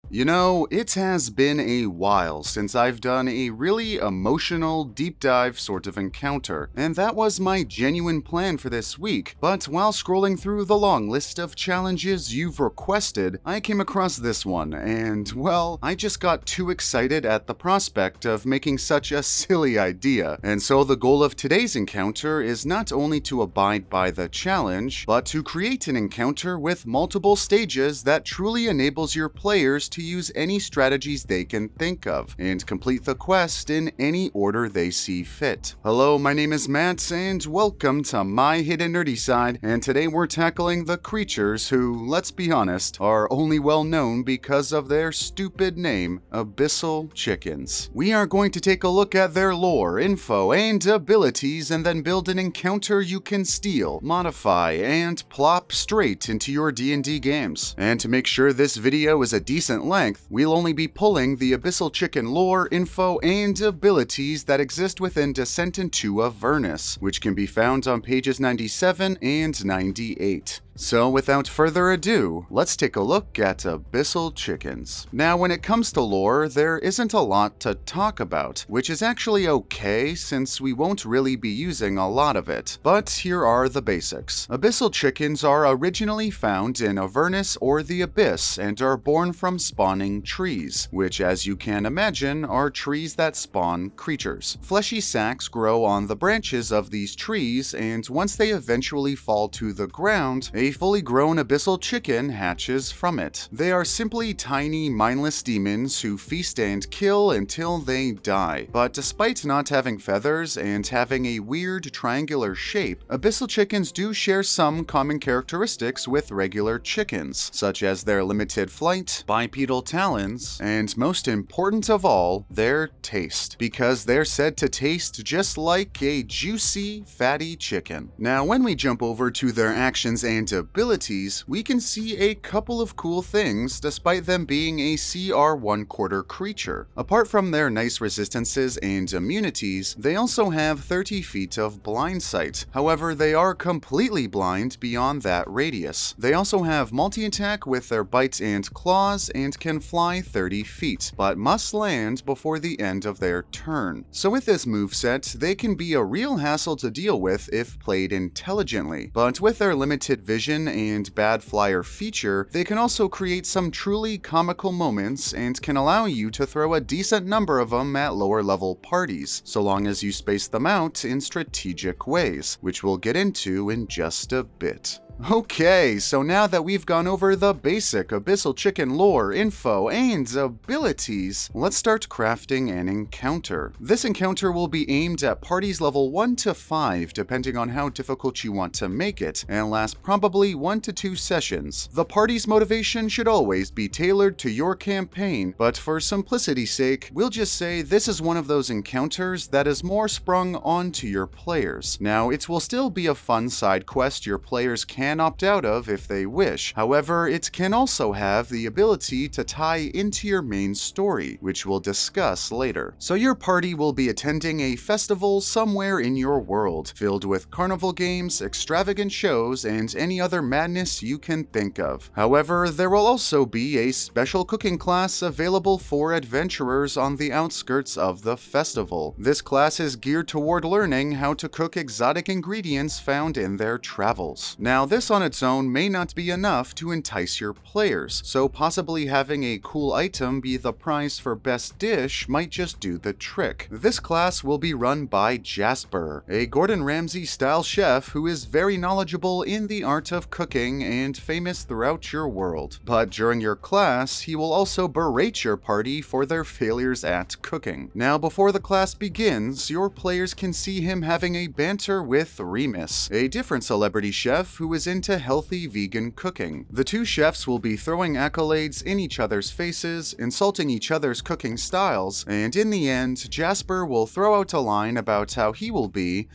You know, it has been a while since I've done a really emotional, deep dive sort of encounter, and that was my genuine plan for this week. But while scrolling through the long list of challenges you've requested, I came across this one, and well, I just got too excited at the prospect of making such a silly idea. And so the goal of today's encounter is not only to abide by the challenge, but to create an encounter with multiple stages that truly enables your players to use any strategies they can think of, and complete the quest in any order they see fit. Hello, my name is Matt, and welcome to my hidden nerdy side, and today we're tackling the creatures who, let's be honest, are only well known because of their stupid name, Abyssal chickens. We are going to take a look at their lore, info, and abilities, and then build an encounter you can steal, modify, and plop straight into your D&D games. And to make sure this video is a decent length, we'll only be pulling the Abyssal Chicken lore, info, and abilities that exist within Descent into Avernus, which can be found on pages 97 and 98. So without further ado, let's take a look at Abyssal chickens. Now when it comes to lore, there isn't a lot to talk about, which is actually okay since we won't really be using a lot of it. But here are the basics. Abyssal chickens are originally found in Avernus or the Abyss and are born from spawning trees, which as you can imagine are trees that spawn creatures. Fleshy sacs grow on the branches of these trees, and once they eventually fall to the ground, a fully grown abyssal chicken hatches from it. They are simply tiny, mindless demons who feast and kill until they die. But despite not having feathers and having a weird triangular shape, abyssal chickens do share some common characteristics with regular chickens, such as their limited flight, bipedal talons, and most important of all, their taste, because they're said to taste just like a juicy, fatty chicken. Now, when we jump over to their actions and abilities, we can see a couple of cool things despite them being a CR 1/4 creature. Apart from their nice resistances and immunities, they also have 30 feet of blind sight. However, they are completely blind beyond that radius. They also have multi-attack with their bite and claws and can fly 30 feet, but must land before the end of their turn. So with this moveset, they can be a real hassle to deal with if played intelligently, but with their limited vision and bad flyer feature, they can also create some truly comical moments and can allow you to throw a decent number of them at lower level parties, so long as you space them out in strategic ways, which we'll get into in just a bit. Okay, so now that we've gone over the basic Abyssal Chicken lore, info, and abilities, let's start crafting an encounter. This encounter will be aimed at parties level 1 to 5, depending on how difficult you want to make it, and last probably 1 to 2 sessions. The party's motivation should always be tailored to your campaign, but for simplicity's sake, we'll just say this is one of those encounters that is more sprung onto your players. Now, it will still be a fun side quest your players can opt out of if they wish. However, it can also have the ability to tie into your main story, which we'll discuss later. So your party will be attending a festival somewhere in your world, filled with carnival games, extravagant shows, and any other madness you can think of. However, there will also be a special cooking class available for adventurers on the outskirts of the festival. This class is geared toward learning how to cook exotic ingredients found in their travels. Now, this on its own may not be enough to entice your players, so possibly having a cool item be the prize for best dish might just do the trick. This class will be run by Jasper, a Gordon Ramsay style chef who is very knowledgeable in the art of cooking and famous throughout your world. But during your class, he will also berate your party for their failures at cooking. Now, before the class begins, your players can see him having a banter with Remus, a different celebrity chef who is into healthy vegan cooking. The two chefs will be throwing accolades in each other's faces, insulting each other's cooking styles, and in the end, Jasper will throw out a line about how he will be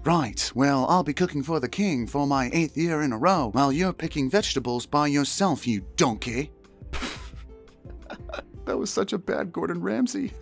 Right, well, I'll be cooking for the king for my 8th year in a row, while you're picking vegetables by yourself, you donkey. That was such a bad Gordon Ramsay.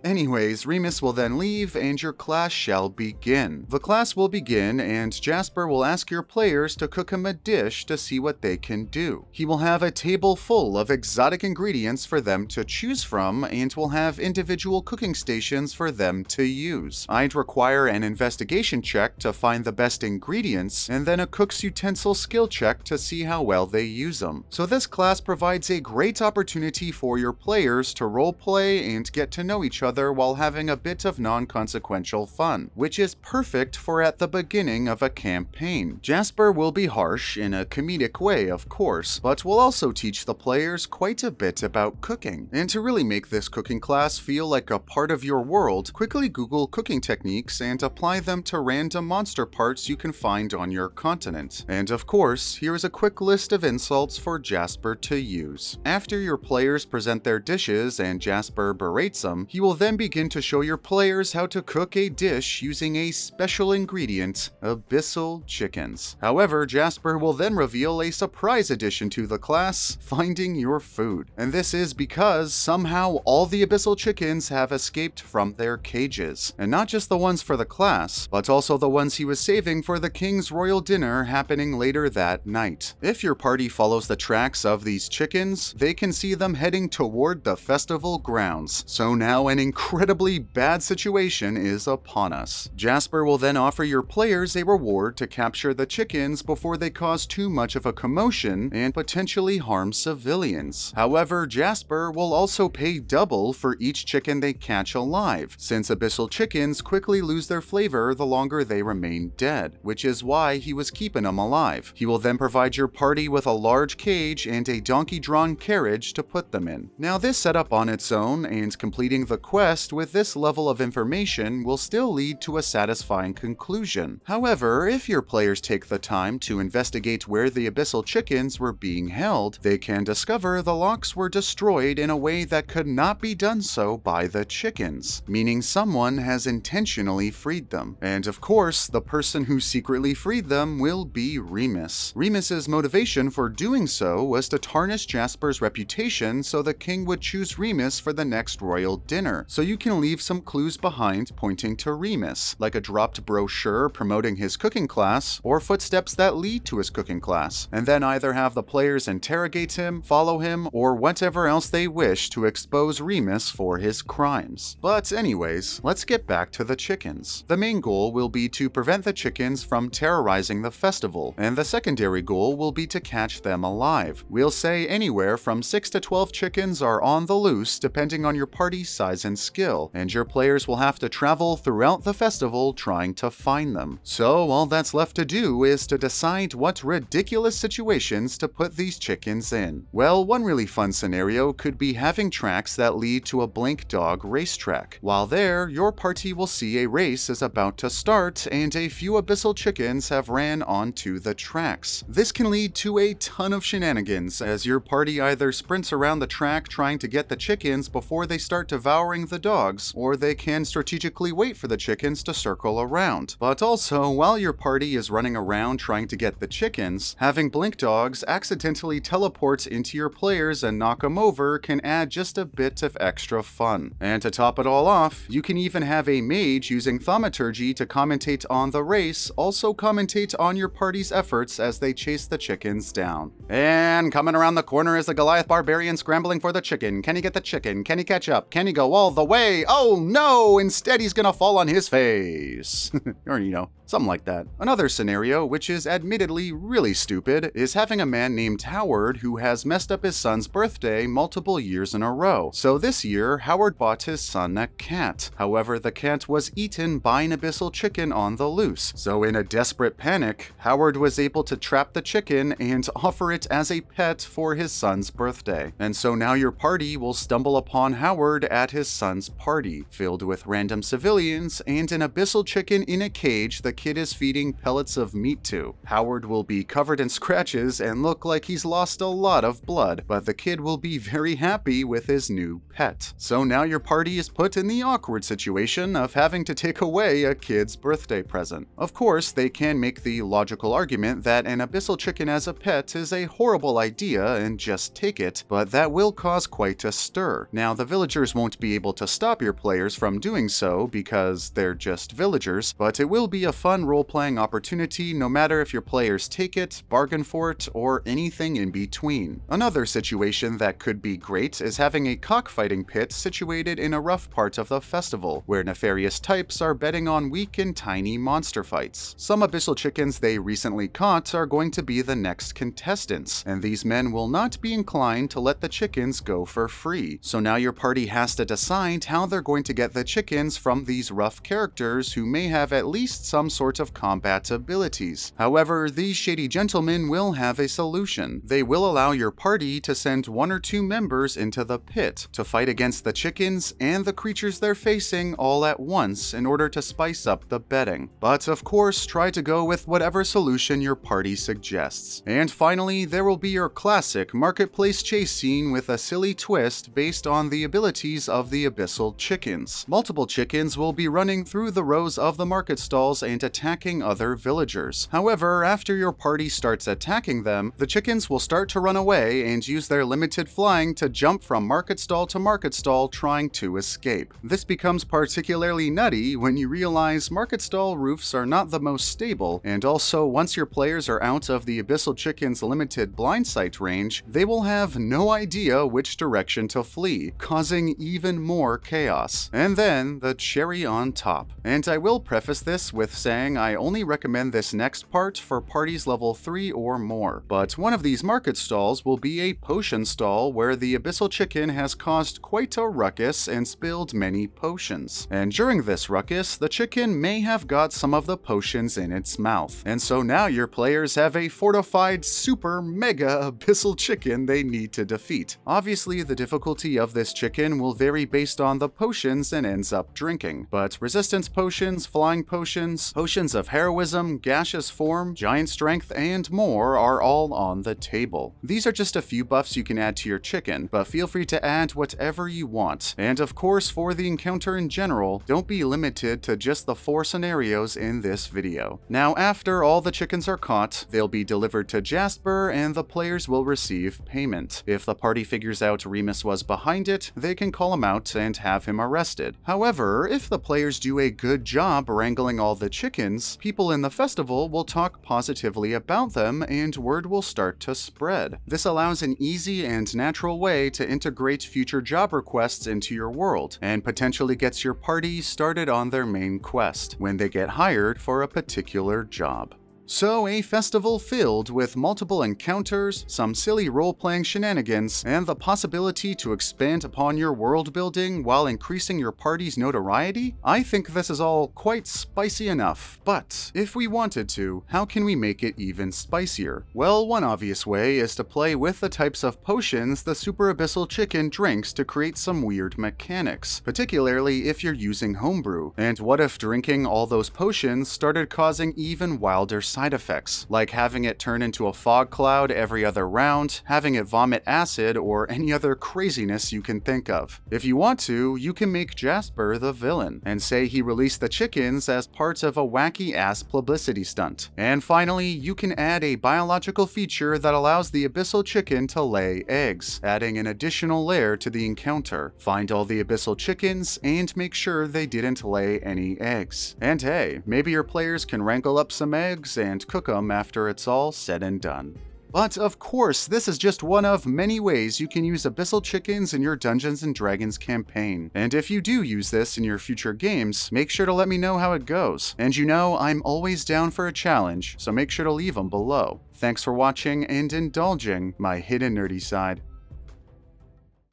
Anyways, Remus will then leave and your class shall begin. The class will begin and Jasper will ask your players to cook him a dish to see what they can do. He will have a table full of exotic ingredients for them to choose from and will have individual cooking stations for them to use. I'd require an investigation check to find the best ingredients and then a cook's utensil skill check to see how well they use them. So this class provides a great opportunity for your players to roleplay and get to know each other while having a bit of non-consequential fun, which is perfect for at the beginning of a campaign. Jasper will be harsh in a comedic way, of course, but will also teach the players quite a bit about cooking. And to really make this cooking class feel like a part of your world, quickly Google cooking techniques and apply them to random monster parts you can find on your continent. And of course, here is a quick list of insults for Jasper to use. After your players present their dishes and Jasper berates them, he will then begin to show your players how to cook a dish using a special ingredient, Abyssal chickens. However, Jasper will then reveal a surprise addition to the class, finding your food. And this is because somehow all the Abyssal chickens have escaped from their cages. And not just the ones for the class, but also the ones he was saving for the king's royal dinner happening later that night. If your party follows the tracks of these chickens, they can see them heading toward the festival grounds. So now an incredibly bad situation is upon us. Jasper will then offer your players a reward to capture the chickens before they cause too much of a commotion and potentially harm civilians. However, Jasper will also pay double for each chicken they catch alive, since Abyssal chickens quickly lose their flavor the longer they remain dead, which is why he was keeping them alive. He will then provide your party with a large cage and a donkey-drawn carriage to put them in. Now this setup on its own and completing the quest with this level of information will still lead to a satisfying conclusion. However, if your players take the time to investigate where the Abyssal chickens were being held, they can discover the locks were destroyed in a way that could not be done so by the chickens, meaning someone has intentionally freed them. And of course, the person who secretly freed them will be Remus. Remus's motivation for doing so was to tarnish Jasper's reputation so the king would choose Remus for the next royal dinner. So you can leave some clues behind pointing to Remus, like a dropped brochure promoting his cooking class, or footsteps that lead to his cooking class, and then either have the players interrogate him, follow him, or whatever else they wish to expose Remus for his crimes. But anyways, let's get back to the chickens. The main goal will be to prevent the chickens from terrorizing the festival, and the secondary goal will be to catch them alive. We'll say anywhere from 6 to 12 chickens are on the loose depending on your party's size and skill, and your players will have to travel throughout the festival trying to find them. So all that's left to do is to decide what ridiculous situations to put these chickens in. Well, one really fun scenario could be having tracks that lead to a Blink Dog racetrack. While there, your party will see a race is about to start and a few Abyssal chickens have ran onto the tracks. This can lead to a ton of shenanigans as your party either sprints around the track trying to get the chickens before they start devouring the dogs, or they can strategically wait for the chickens to circle around. But also, while your party is running around trying to get the chickens, having Blink Dogs accidentally teleport into your players and knock them over can add just a bit of extra fun. And to top it all off, you can even have a mage using thaumaturgy to commentate on the race, also commentate on your party's efforts as they chase the chickens down. And coming around the corner is the Goliath Barbarian scrambling for the chicken. Can he get the chicken? Can he catch up? Can he go all the way? Oh no! Instead he's gonna fall on his face. Or you know, something like that. Another scenario, which is admittedly really stupid, is having a man named Howard who has messed up his son's birthday multiple years in a row. So this year, Howard bought his son a cat. However, the cat was eaten by an Abyssal chicken on the loose. So in a desperate panic, Howard was able to trap the chicken and offer it as a pet for his son's birthday. And so now your party will stumble upon Howard at his son's party, filled with random civilians and an Abyssal chicken in a cage the kid is feeding pellets of meat to. Howard will be covered in scratches and look like he's lost a lot of blood, but the kid will be very happy with his new pet. So now your party is put in the awkward situation of having to take away a kid's birthday present. Of course, they can make the logical argument that an abyssal chicken as a pet is a horrible idea and just take it, but that will cause quite a stir. Now, the villagers won't be able to stop your players from doing so because they're just villagers, but it will be a fun role-playing opportunity no matter if your players take it, bargain for it, or anything in between. Another situation that could be great is having a cockfighting pit situated in a rough part of the festival, where nefarious types are betting on weak and tiny monster fights. Some abyssal chickens they recently caught are going to be the next contestants, and these men will not be inclined to let the chickens go for free. So now your party has to decide how they're going to get the chickens from these rough characters who may have at least some sort of combat abilities. However, these shady gentlemen will have a solution. They will allow your party to send 1 or 2 members into the pit to fight against the chickens and the creatures they're facing all at once in order to spice up the betting. But of course, try to go with whatever solution your party suggests. And finally, there will be your classic marketplace chase scene with a silly twist based on the abilities of the abyssal chickens. Multiple chickens will be running through the rows of the market stalls and attacking other villagers. However, after your party starts attacking them, the chickens will start to run away and use their limited flying to jump from market stall to market stall trying to escape. This becomes particularly nutty when you realize market stall roofs are not the most stable, and also once your players are out of the abyssal chicken's limited blind sight range, they will have no idea which direction to flee, causing even more chaos. And then the cherry on top. And I will preface this with saying I only recommend this next part for parties level 3 or more, but one of these market stalls will be a potion stall where the abyssal chicken has caused quite a ruckus and spilled many potions. And during this ruckus, the chicken may have got some of the potions in its mouth. And so now your players have a fortified super mega abyssal chicken they need to defeat. Obviously, the difficulty of this chicken will vary based on the potions it ends up drinking, but resistance potions, flying potions, potions of heroism, gaseous form, giant strength, and more are all on the table. These are just a few buffs you can add to your chicken, but feel free to add whatever you want. And of course, for the encounter in general, don't be limited to just the 4 scenarios in this video. Now, after all the chickens are caught, they'll be delivered to Jasper and the players will receive payment. If the party figures out Remus was behind it, they can call him out and have him arrested. However, if the players do a good job wrangling all the chickens, people in the festival will talk positively about them and word will start to spread. This allows an easy and natural way to integrate future job requests into your world, and potentially gets your party started on their main quest when they get hired for a particular job. So, a festival filled with multiple encounters, some silly role-playing shenanigans, and the possibility to expand upon your world building while increasing your party's notoriety? I think this is all quite spicy enough. But if we wanted to, how can we make it even spicier? Well, one obvious way is to play with the types of potions the Super Abyssal Chicken drinks to create some weird mechanics, particularly if you're using homebrew. And what if drinking all those potions started causing even wilder side effects, like having it turn into a fog cloud every other round, having it vomit acid, or any other craziness you can think of. If you want to, you can make Jasper the villain, and say he released the chickens as part of a wacky-ass publicity stunt. And finally, you can add a biological feature that allows the abyssal chicken to lay eggs, adding an additional layer to the encounter. Find all the abyssal chickens, and make sure they didn't lay any eggs. And hey, maybe your players can wrangle up some eggs and cook them after it's all said and done. But of course, this is just one of many ways you can use abyssal chickens in your Dungeons & Dragons campaign. And if you do use this in your future games, make sure to let me know how it goes. And you know, I'm always down for a challenge, so make sure to leave them below. Thanks for watching and indulging my hidden nerdy side.